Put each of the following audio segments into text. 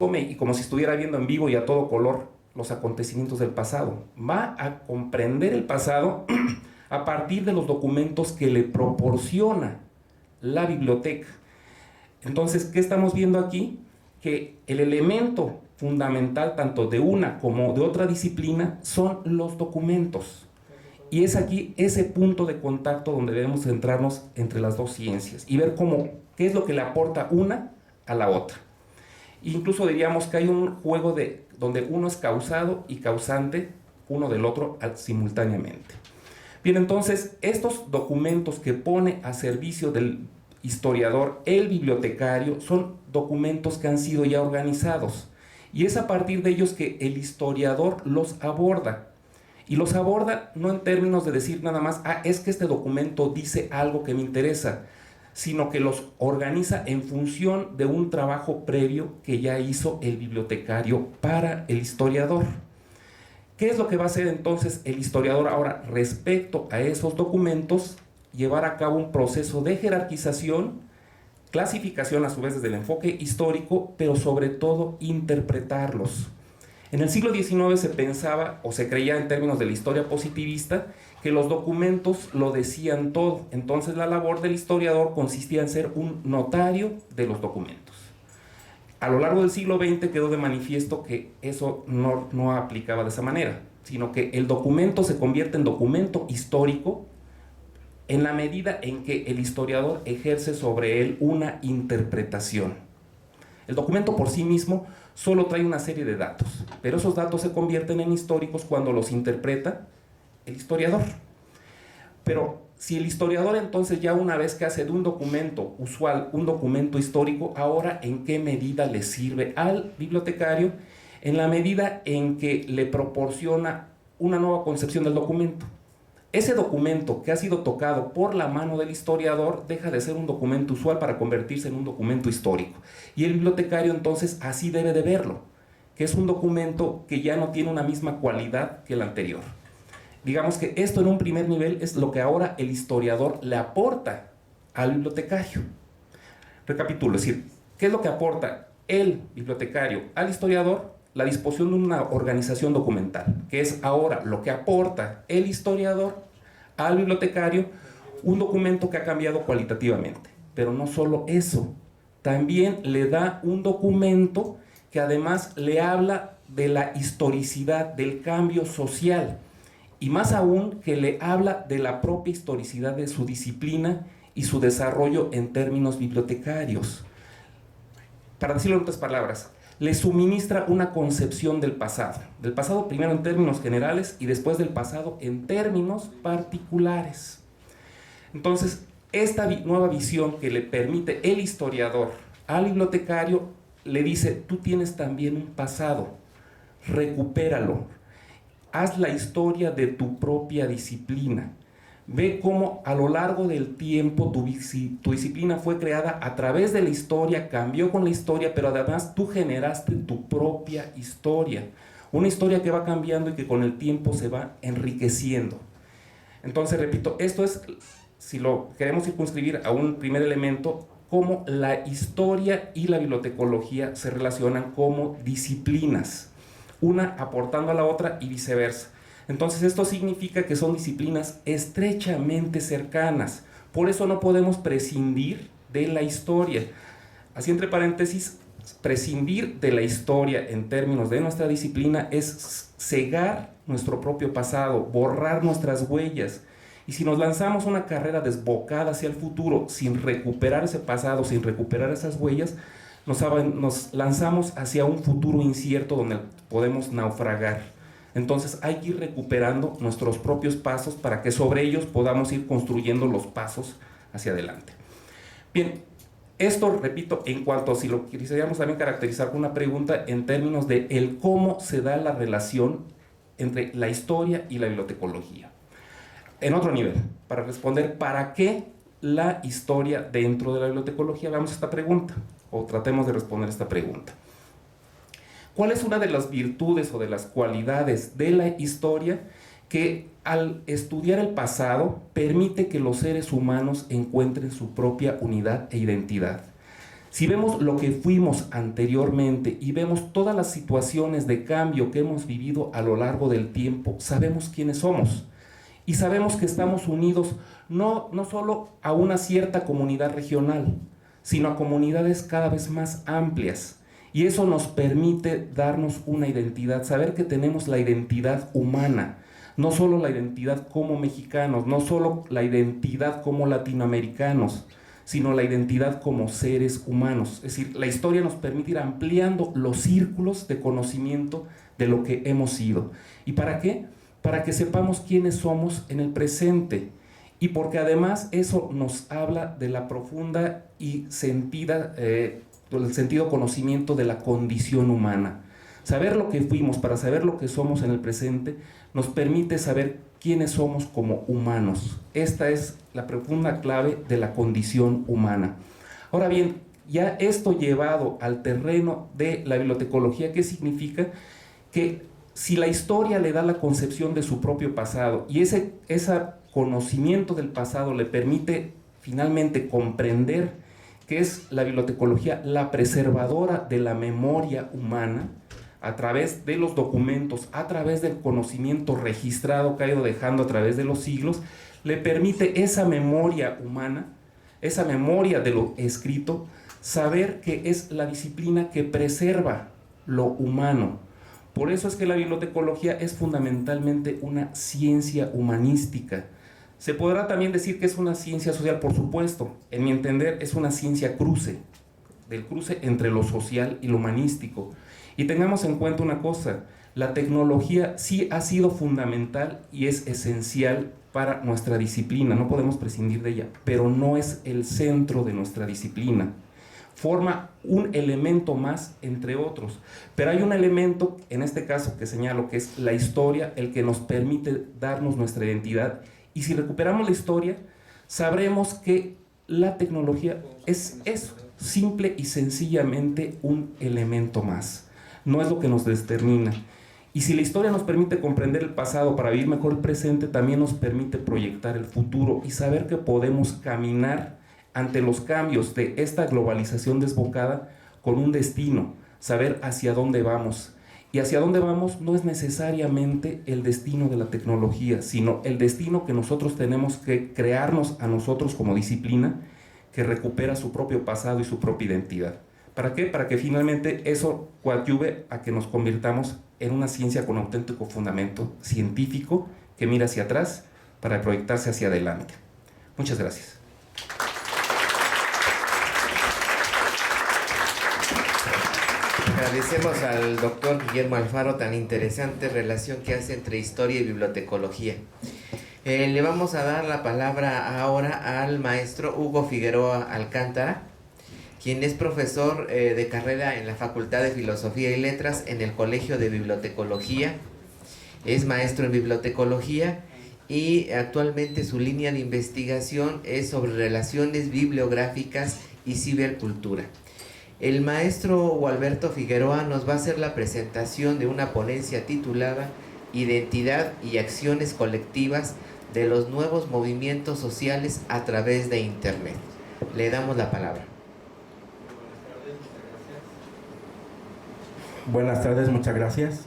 tome y como si estuviera viendo en vivo y a todo color los acontecimientos del pasado. Va a comprender el pasado a partir de los documentos que le proporciona la biblioteca. Entonces, ¿qué estamos viendo aquí? Que el elemento fundamental tanto de una como de otra disciplina son los documentos. Y es aquí ese punto de contacto donde debemos centrarnos entre las dos ciencias y ver qué es lo que le aporta una a la otra. Incluso diríamos que hay un juego donde uno es causado y causante uno del otro simultáneamente. Bien, entonces, estos documentos que pone a servicio del historiador el bibliotecario son documentos que han sido ya organizados. Y es a partir de ellos que el historiador los aborda. Y los aborda no en términos de decir nada más, es que este documento dice algo que me interesa, sino que los organiza en función de un trabajo previo que ya hizo el bibliotecario para el historiador. ¿Qué es lo que va a hacer entonces el historiador ahora respecto a esos documentos? Llevar a cabo un proceso de jerarquización, clasificación a su vez desde el enfoque histórico, pero sobre todo interpretarlos. En el siglo XIX se pensaba o se creía en términos de la historia positivista que los documentos lo decían todo. Entonces la labor del historiador consistía en ser un notario de los documentos. A lo largo del siglo XX quedó de manifiesto que eso no aplicaba de esa manera, sino que el documento se convierte en documento histórico en la medida en que el historiador ejerce sobre él una interpretación. El documento por sí mismo solo trae una serie de datos, pero esos datos se convierten en históricos cuando los interpreta el historiador. Pero si el historiador entonces ya una vez que hace de un documento usual un documento histórico, ahora ¿en qué medida le sirve al bibliotecario? En la medida en que le proporciona una nueva concepción del documento. Ese documento que ha sido tocado por la mano del historiador deja de ser un documento usual para convertirse en un documento histórico. Y el bibliotecario entonces así debe de verlo, que es un documento que ya no tiene una misma cualidad que el anterior. Digamos que esto en un primer nivel es lo que ahora el historiador le aporta al bibliotecario. Recapitulo, es decir, ¿qué es lo que aporta el bibliotecario al historiador? La disposición de una organización documental, que es ahora lo que aporta el historiador al bibliotecario, un documento que ha cambiado cualitativamente. Pero no solo eso, también le da un documento que además le habla de la historicidad, del cambio social, y más aún que le habla de la propia historicidad de su disciplina y su desarrollo en términos bibliotecarios. Para decirlo en otras palabras, le suministra una concepción del pasado primero en términos generales y después del pasado en términos particulares. Entonces, esta nueva visión que le permite el historiador al bibliotecario le dice, tú tienes también un pasado, recupéralo, haz la historia de tu propia disciplina. Ve cómo a lo largo del tiempo tu disciplina fue creada a través de la historia, cambió con la historia, pero además tú generaste tu propia historia. Una historia que va cambiando y que con el tiempo se va enriqueciendo. Entonces, repito, esto es, si lo queremos circunscribir a un primer elemento, cómo la historia y la bibliotecología se relacionan como disciplinas, una aportando a la otra y viceversa. Entonces esto significa que son disciplinas estrechamente cercanas, por eso no podemos prescindir de la historia. Así entre paréntesis, prescindir de la historia en términos de nuestra disciplina es cegar nuestro propio pasado, borrar nuestras huellas. Y si nos lanzamos una carrera desbocada hacia el futuro sin recuperar ese pasado, sin recuperar esas huellas, nos lanzamos hacia un futuro incierto donde podemos naufragar. Entonces hay que ir recuperando nuestros propios pasos para que sobre ellos podamos ir construyendo los pasos hacia adelante. Bien, esto, repito, en cuanto a si lo quisiéramos también caracterizar con una pregunta en términos de el cómo se da la relación entre la historia y la bibliotecología. En otro nivel, para responder ¿para qué la historia dentro de la bibliotecología? Veamos esta pregunta, o tratemos de responder esta pregunta. ¿Cuál es una de las virtudes o de las cualidades de la historia que al estudiar el pasado permite que los seres humanos encuentren su propia unidad e identidad? Si vemos lo que fuimos anteriormente y vemos todas las situaciones de cambio que hemos vivido a lo largo del tiempo, sabemos quiénes somos. Y sabemos que estamos unidos no solo a una cierta comunidad regional, sino a comunidades cada vez más amplias. Y eso nos permite darnos una identidad, saber que tenemos la identidad humana, no solo la identidad como mexicanos, no solo la identidad como latinoamericanos, sino la identidad como seres humanos. Es decir, la historia nos permite ir ampliando los círculos de conocimiento de lo que hemos sido. ¿Y para qué? Para que sepamos quiénes somos en el presente. Y porque además eso nos habla de la profunda y sentida, el sentido conocimiento de la condición humana. Saber lo que fuimos para saber lo que somos en el presente nos permite saber quiénes somos como humanos. Esta es la profunda clave de la condición humana. Ahora bien, ya esto llevado al terreno de la bibliotecología, ¿qué significa? Que si la historia le da la concepción de su propio pasado y ese conocimiento del pasado le permite finalmente comprender que es la bibliotecología la preservadora de la memoria humana a través de los documentos, a través del conocimiento registrado que ha ido dejando a través de los siglos, le permite esa memoria humana, esa memoria de lo escrito, saber que es la disciplina que preserva lo humano. Por eso es que la bibliotecología es fundamentalmente una ciencia humanística. Se podrá también decir que es una ciencia social, por supuesto. En mi entender, es una ciencia cruce, del cruce entre lo social y lo humanístico. Y tengamos en cuenta una cosa, la tecnología sí ha sido fundamental y es esencial para nuestra disciplina, no podemos prescindir de ella, pero no es el centro de nuestra disciplina. Forma un elemento más entre otros, pero hay un elemento, en este caso que señalo, que es la historia, el que nos permite darnos nuestra identidad. Y si recuperamos la historia, sabremos que la tecnología es eso, simple y sencillamente un elemento más. No es lo que nos determina. Y si la historia nos permite comprender el pasado para vivir mejor el presente, también nos permite proyectar el futuro y saber que podemos caminar ante los cambios de esta globalización desbocada con un destino, saber hacia dónde vamos. Y hacia dónde vamos no es necesariamente el destino de la tecnología, sino el destino que nosotros tenemos que crearnos a nosotros como disciplina que recupera su propio pasado y su propia identidad. ¿Para qué? Para que finalmente eso coadyuve a que nos convirtamos en una ciencia con auténtico fundamento científico que mira hacia atrás para proyectarse hacia adelante. Muchas gracias. Agradecemos al doctor Guillermo Alfaro tan interesante relación que hace entre historia y bibliotecología. Le vamos a dar la palabra ahora al maestro Hugo Figueroa Alcántara, quien es profesor de carrera en la Facultad de Filosofía y Letras en el Colegio de Bibliotecología. Es maestro en bibliotecología y actualmente su línea de investigación es sobre relaciones bibliográficas y cibercultura. El maestro Gualberto Figueroa nos va a hacer la presentación de una ponencia titulada Identidad y acciones colectivas de los nuevos movimientos sociales a través de Internet. Le damos la palabra. Buenas tardes, muchas gracias.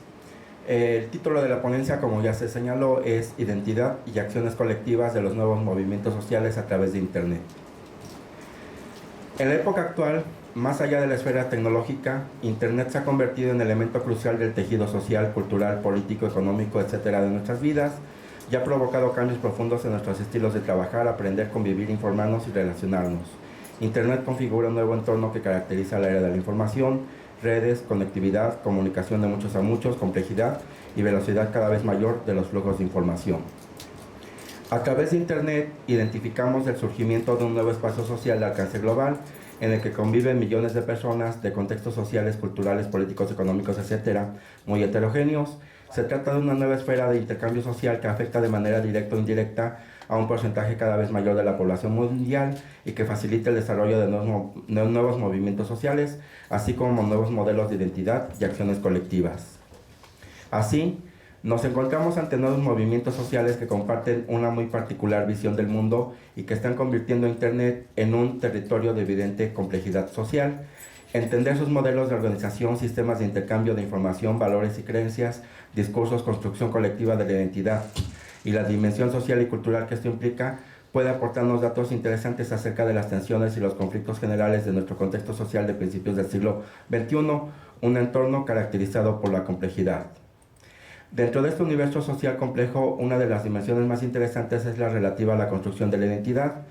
El título de la ponencia, como ya se señaló, es Identidad y acciones colectivas de los nuevos movimientos sociales a través de Internet. En la época actual, más allá de la esfera tecnológica, Internet se ha convertido en elemento crucial del tejido social, cultural, político, económico, etcétera, de nuestras vidas y ha provocado cambios profundos en nuestros estilos de trabajar, aprender, convivir, informarnos y relacionarnos. Internet configura un nuevo entorno que caracteriza la era de la información, redes, conectividad, comunicación de muchos a muchos, complejidad y velocidad cada vez mayor de los flujos de información. A través de Internet identificamos el surgimiento de un nuevo espacio social de alcance global en el que conviven millones de personas de contextos sociales, culturales, políticos, económicos, etcétera, muy heterogéneos. Se trata de una nueva esfera de intercambio social que afecta de manera directa o indirecta a un porcentaje cada vez mayor de la población mundial y que facilita el desarrollo de nuevos movimientos sociales, así como nuevos modelos de identidad y acciones colectivas. Así, Nos encontramos ante nuevos movimientos sociales que comparten una muy particular visión del mundo y que están convirtiendo a Internet en un territorio de evidente complejidad social. Entender sus modelos de organización, sistemas de intercambio de información, valores y creencias, discursos, construcción colectiva de la identidad y la dimensión social y cultural que esto implica, puede aportarnos datos interesantes acerca de las tensiones y los conflictos generales de nuestro contexto social de principios del siglo XXI, un entorno caracterizado por la complejidad. Dentro de este universo social complejo, una de las dimensiones más interesantes es la relativa a la construcción de la identidad.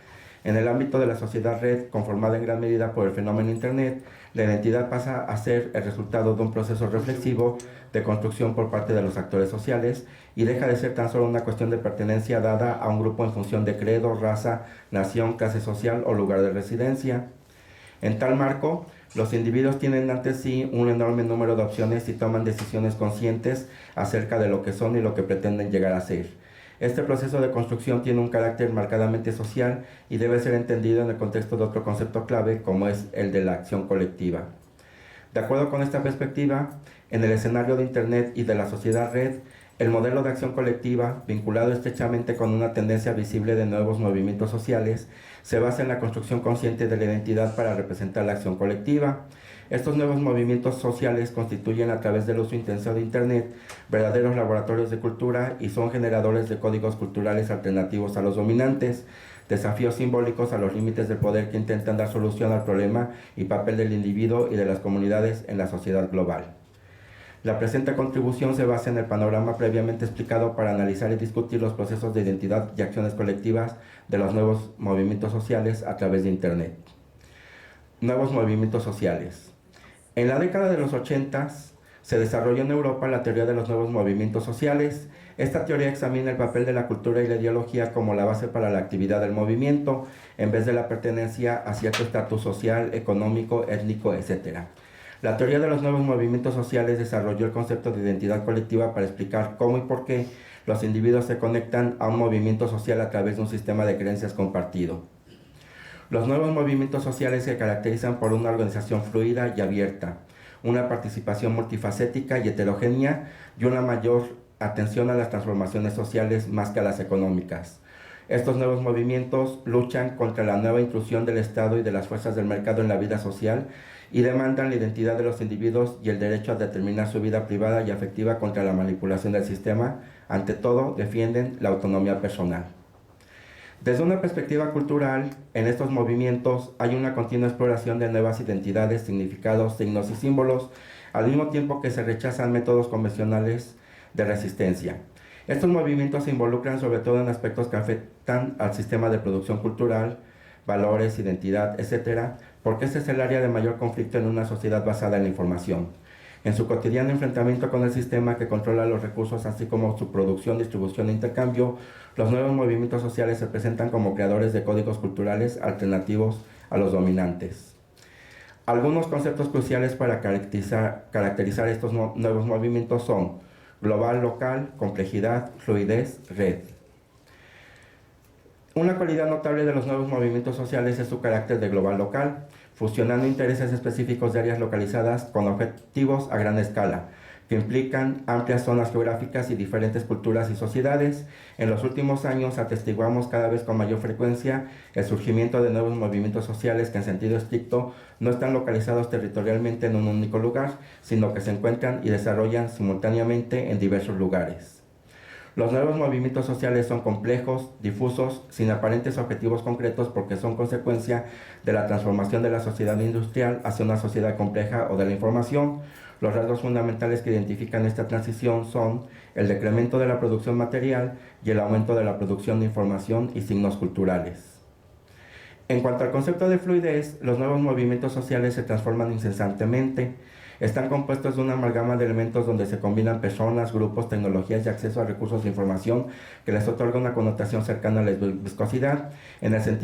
En el ámbito de la sociedad red, conformada en gran medida por el fenómeno Internet, la identidad pasa a ser el resultado de un proceso reflexivo de construcción por parte de los actores sociales y deja de ser tan solo una cuestión de pertenencia dada a un grupo en función de credo, raza, nación, clase social o lugar de residencia. En tal marco, los individuos tienen ante sí un enorme número de opciones y toman decisiones conscientes acerca de lo que son y lo que pretenden llegar a ser. Este proceso de construcción tiene un carácter marcadamente social y debe ser entendido en el contexto de otro concepto clave como es el de la acción colectiva. De acuerdo con esta perspectiva, en el escenario de Internet y de la sociedad red, el modelo de acción colectiva, vinculado estrechamente con una tendencia visible de nuevos movimientos sociales, se basa en la construcción consciente de la identidad para representar la acción colectiva. Estos nuevos movimientos sociales constituyen, a través del uso intenso de Internet, verdaderos laboratorios de cultura y son generadores de códigos culturales alternativos a los dominantes, desafíos simbólicos a los límites del poder que intentan dar solución al problema y papel del individuo y de las comunidades en la sociedad global. La presente contribución se basa en el panorama previamente explicado para analizar y discutir los procesos de identidad y acciones colectivas de los nuevos movimientos sociales a través de Internet. Nuevos movimientos sociales. En la década de los 80 se desarrolló en Europa la teoría de los nuevos movimientos sociales. Esta teoría examina el papel de la cultura y la ideología como la base para la actividad del movimiento, en vez de la pertenencia a cierto estatus social, económico, étnico, etc. La teoría de los nuevos movimientos sociales desarrolló el concepto de identidad colectiva para explicar cómo y por qué los individuos se conectan a un movimiento social a través de un sistema de creencias compartido. Los nuevos movimientos sociales se caracterizan por una organización fluida y abierta, una participación multifacética y heterogénea y una mayor atención a las transformaciones sociales más que a las económicas. Estos nuevos movimientos luchan contra la nueva intrusión del Estado y de las fuerzas del mercado en la vida social y demandan la identidad de los individuos y el derecho a determinar su vida privada y afectiva contra la manipulación del sistema. Ante todo, defienden la autonomía personal. Desde una perspectiva cultural, en estos movimientos hay una continua exploración de nuevas identidades, significados, signos y símbolos, al mismo tiempo que se rechazan métodos convencionales de resistencia. Estos movimientos se involucran sobre todo en aspectos que afectan al sistema de producción cultural, valores, identidad, etc., porque este es el área de mayor conflicto en una sociedad basada en la información. En su cotidiano enfrentamiento con el sistema que controla los recursos, así como su producción, distribución e intercambio, los nuevos movimientos sociales se presentan como creadores de códigos culturales alternativos a los dominantes. Algunos conceptos cruciales para caracterizar estos nuevos movimientos son global, local, complejidad, fluidez, red. Una cualidad notable de los nuevos movimientos sociales es su carácter de global local, fusionando intereses específicos de áreas localizadas con objetivos a gran escala, que implican amplias zonas geográficas y diferentes culturas y sociedades. En los últimos años atestiguamos cada vez con mayor frecuencia el surgimiento de nuevos movimientos sociales que en sentido estricto no están localizados territorialmente en un único lugar, sino que se encuentran y desarrollan simultáneamente en diversos lugares. Los nuevos movimientos sociales son complejos, difusos, sin aparentes objetivos concretos porque son consecuencia de la transformación de la sociedad industrial hacia una sociedad compleja o de la información. Los rasgos fundamentales que identifican esta transición son el decremento de la producción material y el aumento de la producción de información y signos culturales. En cuanto al concepto de fluidez, los nuevos movimientos sociales se transforman incesantemente. Están compuestos de una amalgama de elementos donde se combinan personas, grupos, tecnologías y acceso a recursos de información que les otorga una connotación cercana a la viscosidad, en el sentido